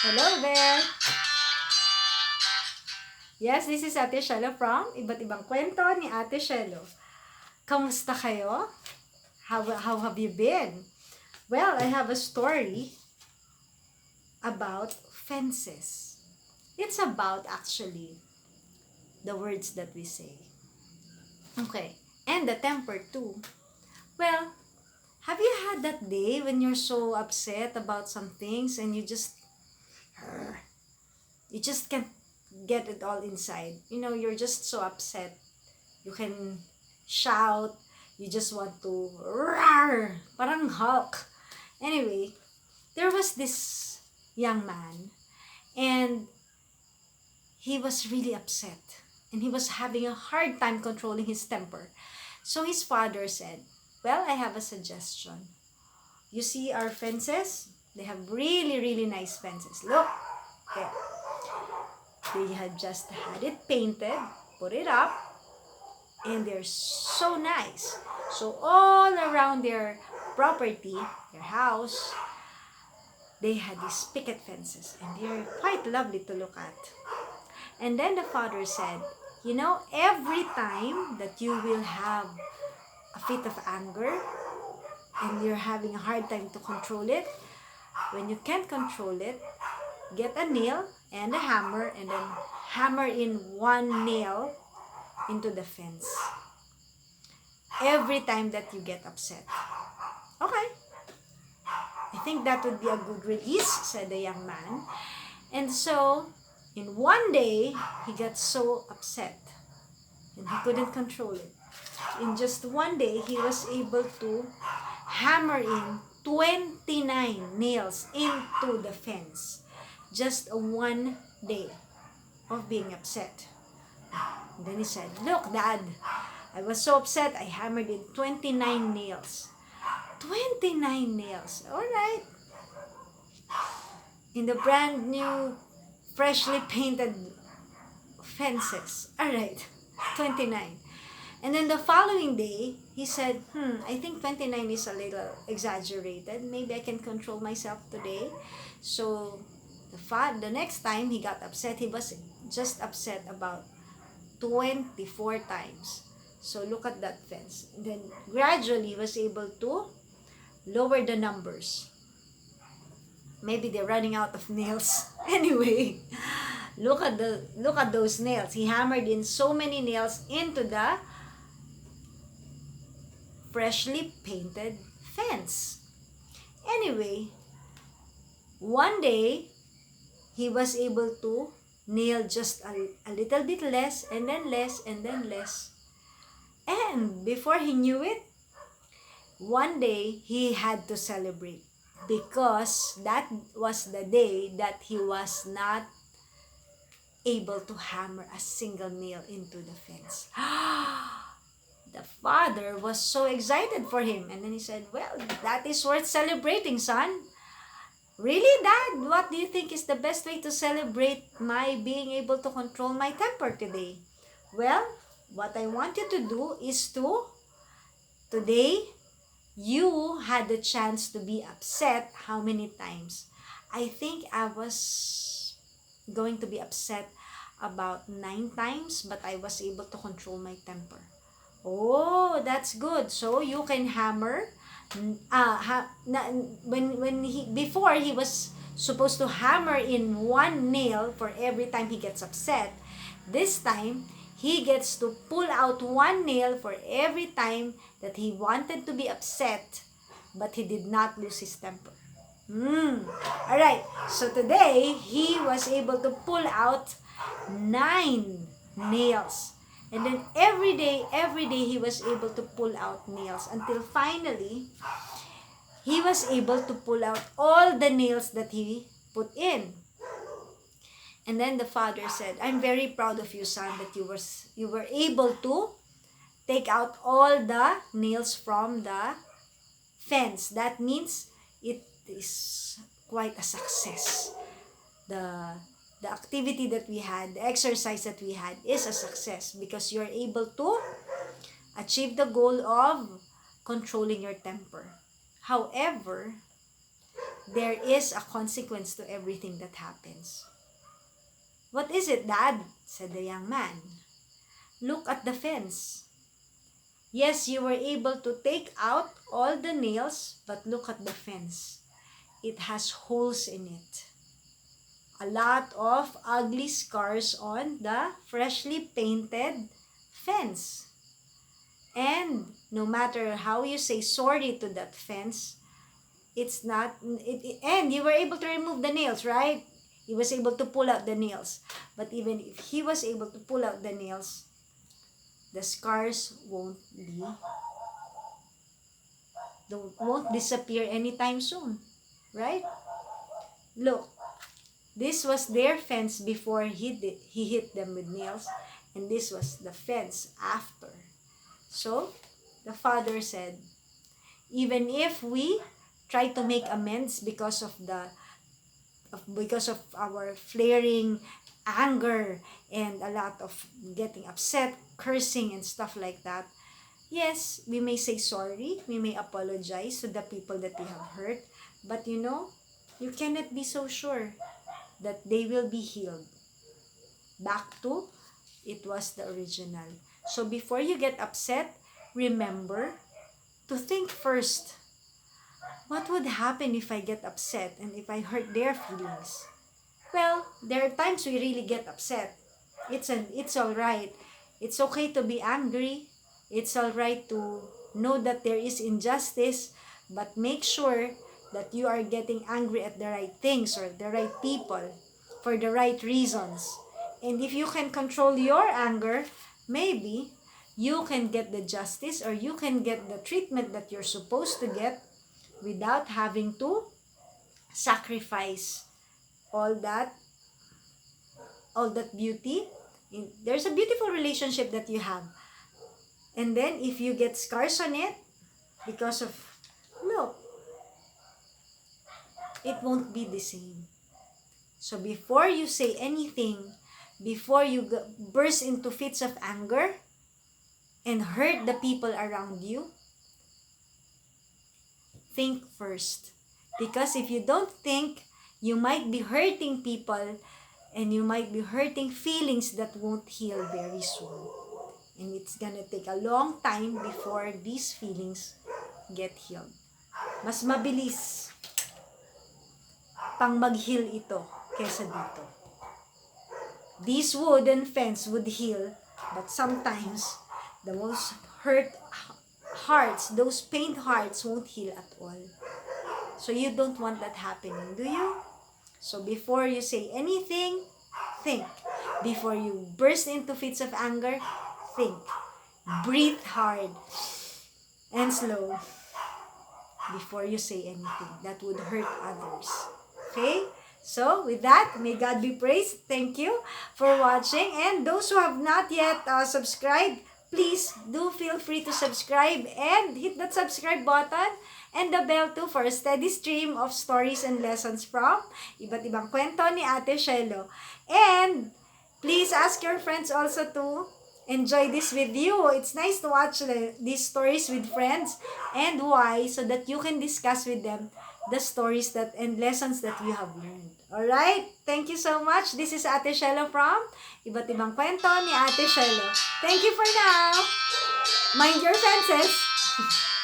Hello there! Yes, this is Ate Shelo from Iba't Ibang Kwento ni Ate Shelo. Kamusta kayo? How have you been? Well, I have a story about fences. It's about actually the words that we say. Okay, and the temper too. Well, have you had that day when you're so upset about some things and you just can't get it all inside? You're just so upset. You can shout. You just want to roar. Parang Hulk. Anyway, there was this young man and he was really upset. And he was having a hard time controlling his temper. So his father said, well, I have a suggestion. You see our fences? They have really, really nice fences. Look, there. They had just had it painted, put it up, and they're so nice. So all around their property, their house, they had these picket fences, and they're quite lovely to look at. And then the father said, every time that you will have a fit of anger and you're having a hard time to control it, when you can't control it, get a nail and a hammer and then hammer in one nail into the fence every time that you get upset. Okay, I think that would be a good release, said the young man. And so, in one day, he got so upset and he couldn't control it. In just one day, he was able to hammer in 29 nails into the fence. Just one day of being upset. And then he said, look, Dad, I was so upset, I hammered in 29 nails. 29 nails, alright. In the brand new, freshly painted fences. Alright, 29. And then the following day, he said, I think 29 is a little exaggerated. Maybe I can control myself today. So, the next time he got upset, he was just upset about 24 times. So, look at that fence. And then, gradually, he was able to lower the numbers. Maybe they're running out of nails. Anyway, look at those nails. He hammered in so many nails into the freshly painted fence. Anyway, one day, he was able to nail just a little bit less, and then less, and then less. And before he knew it, one day, he had to celebrate because that was the day that he was not able to hammer a single nail into the fence. The father was so excited for him. And then he said, well, that is worth celebrating, son. Really, Dad? What do you think is the best way to celebrate my being able to control my temper today? Well, what I want you to do is today, you had the chance to be upset how many times? I think I was going to be upset about 9 times, but I was able to control my temper. Oh, that's good. So you can hammer. Before he was supposed to hammer in one nail for every time he gets upset. This time he gets to pull out one nail for every time that he wanted to be upset, but he did not lose his temper. Alright, so today he was able to pull out 9 nails. And then every day he was able to pull out nails until finally he was able to pull out all the nails that he put in. And then the father said, I'm very proud of you, son, that you were able to take out all the nails from the fence. That means it is quite a success. The activity that we had, the exercise that we had is a success because you're able to achieve the goal of controlling your temper. However, there is a consequence to everything that happens. What is it, Dad? Said the young man. Look at the fence. Yes, you were able to take out all the nails, but look at the fence. It has holes in it. A lot of ugly scars on the freshly painted fence. And no matter how you say sorry to that fence, it's not, and you were able to remove the nails, right? He was able to pull out the nails. But even if he was able to pull out the nails, the scars won't disappear anytime soon, right? Look, this was their fence before he hit them with nails, and this was the fence after. So the father said, even if we try to make amends because of our flaring anger and a lot of getting upset, cursing and stuff like that, yes, we may say sorry, we may apologize to the people that we have hurt, but you cannot be so sure that they will be healed back to it was the original. So before you get upset, remember to think first, what would happen if I get upset and if I hurt their feelings? Well, there are times we really get upset. It's all right. It's okay to be angry. It's all right to know that there is injustice, but make sure that you are getting angry at the right things or the right people for the right reasons. And if you can control your anger, maybe you can get the justice or you can get the treatment that you're supposed to get without having to sacrifice all that beauty. There's a beautiful relationship that you have, and then if you get scars on it because of, look, it won't be the same. So before you say anything, before you burst into fits of anger and hurt the people around you, think first. Because if you don't think, you might be hurting people and you might be hurting feelings that won't heal very soon. And it's gonna take a long time before these feelings get healed. Mas mabilis pang mag-heal ito kesa dito. This wooden fence would heal, but sometimes the most hurt hearts, those pained hearts won't heal at all. So you don't want that happening, do you? So before you say anything, think. Before you burst into fits of anger, think. Breathe hard and slow before you say anything that would hurt others. Okay? So, with that, may God be praised. Thank you for watching. And those who have not yet subscribed, please do feel free to subscribe and hit that subscribe button and the bell too for a steady stream of stories and lessons from iba't ibang kwento ni Ate Shelo. And please ask your friends also to enjoy this with you. It's nice to watch these stories with friends. And why? So that you can discuss with them the stories that and lessons that you have learned. Alright? Thank you so much. This is Ate Shelo from Iba't Ibang Kwento ni Ate Shelo. Thank you for now. Mind your fences.